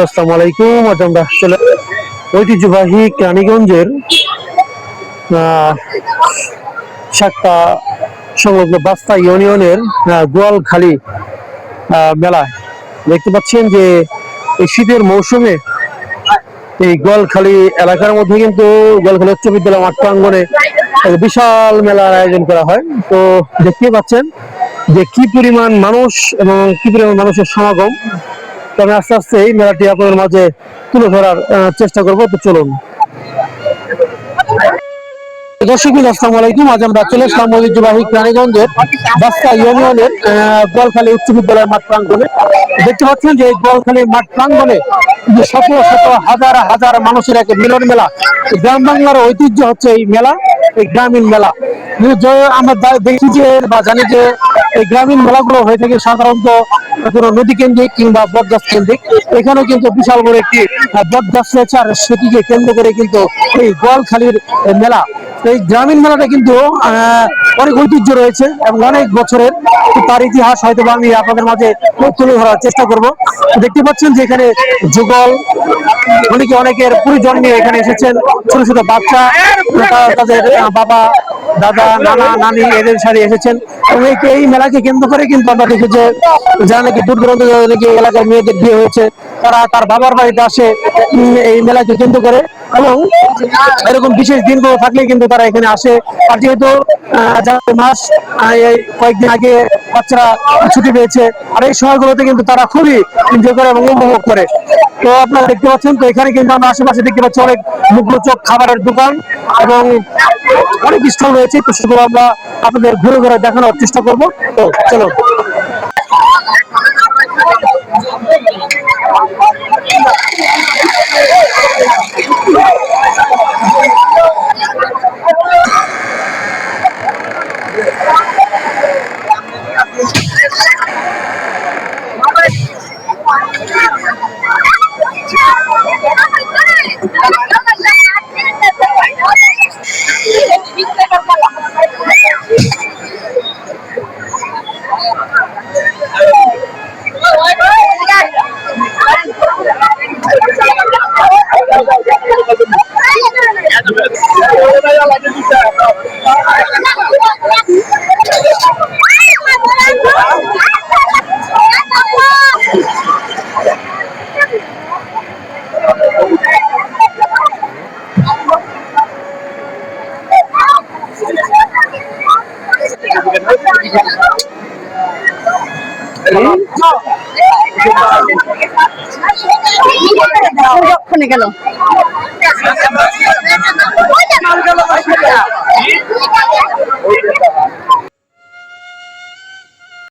আসসালামু আলাইকুম। আজ আমরা চলে ঐতিহ্যবাহী কেরানীগঞ্জের সাতটা সংলগ্ন বাস্তা ইউনিয়নের গোয়ালখালী মেলায় দেখতে পাচ্ছেন যে এই শীতের মৌসুমে এই গোয়ালখালী এলাকার মধ্যে কিন্তু গোয়ালখালী উচ্চ বিদ্যালয় মাঠ প্রাঙ্গণে বিশাল মেলার আয়োজন করা হয়। তো দেখতে পাচ্ছেন যে কি পরিমাণ মানুষ এবং কি পরিমাণ মানুষের সমাগম। তো আমি আস্তে আস্তে এই মেলাটি আপনাদের মাঝে তুলে ধরার চেষ্টা করবো। তো চলুন দর্শক, আসসালামু আলাইকুম। আজ আমরা চলে আসলাম ঐতিহ্যবাহী কেরানীগঞ্জের বাস্তা ইউনিয়নের গোয়ালখালী উচ্চ বিদ্যালয়ের মাঠ প্রাঙ্গণে। দেখতে পাচ্ছেন যে এই গোয়ালখালী মাঠ প্রাঙ্গণে শত শত হাজার হাজার মানুষের এক মিলন মেলা। গ্রাম বাংলার ঐতিহ্য হচ্ছে এই মেলা, এই গ্রামীণ মেলা। আমরা দেখি যে বা জানি যে এই গ্রামীণ মেলাগুলো হয়ে থাকে সাধারণত কোনো নদী কেন্দ্রিক কিংবা বটগাছ কেন্দ্রিক। এখানেও কিন্তু বিশাল বড় একটি বটগাছ রয়েছে, আর সেটিকে কেন্দ্র করে কিন্তু এই গোয়ালখালীর মেলা। এই গ্রামীণ মেলাটা কিন্তু অনেক ঐতিহ্য রয়েছে এবং অনেক বছরের। তার ইতিহাস হয়তো আমি আপনাদের মাঝে তুলে ধরার চেষ্টা করব। দেখতে পাচ্ছেন যে এখানে যুগল অনেকের পরিজন নিয়ে এখানে এসেছেন। ছোট ছোট বাচ্চা, তাদের বাবা দাদা নানা নানি এদের সাথে এসেছেন এবং এই মেলাকে কেন্দ্র করে কিন্তু আমরা দেখি যে যারা নাকি দূর দূরান্ত নাকি এলাকার মেয়েদের বিয়ে হয়েছে তারা তার বাবার বাড়িতে আসে এই মেলাকে কেন্দ্র করে, এবং এরকম বিশেষ দিনগুলো থাকলে কিন্তু তারা এখানে আসে। আর যেহেতু মাস কয়েকদিন আগে বাচ্চারা ছুটি পেয়েছে, আর এই সময়গুলোতে কিন্তু তারা খুবই এনজয় করে এবং উপভোগ করে। তো আপনারা দেখতে পাচ্ছেন, তো এখানে কিন্তু আমরা আশেপাশে দেখতে পাচ্ছি অনেক মুখরোচক খাবারের দোকান এবং অনেক স্টল রয়েছে। তো সেগুলো আমরা আপনাদের ঘুরে ঘুরে দেখানোর চেষ্টা করবো। তো চলো। গেল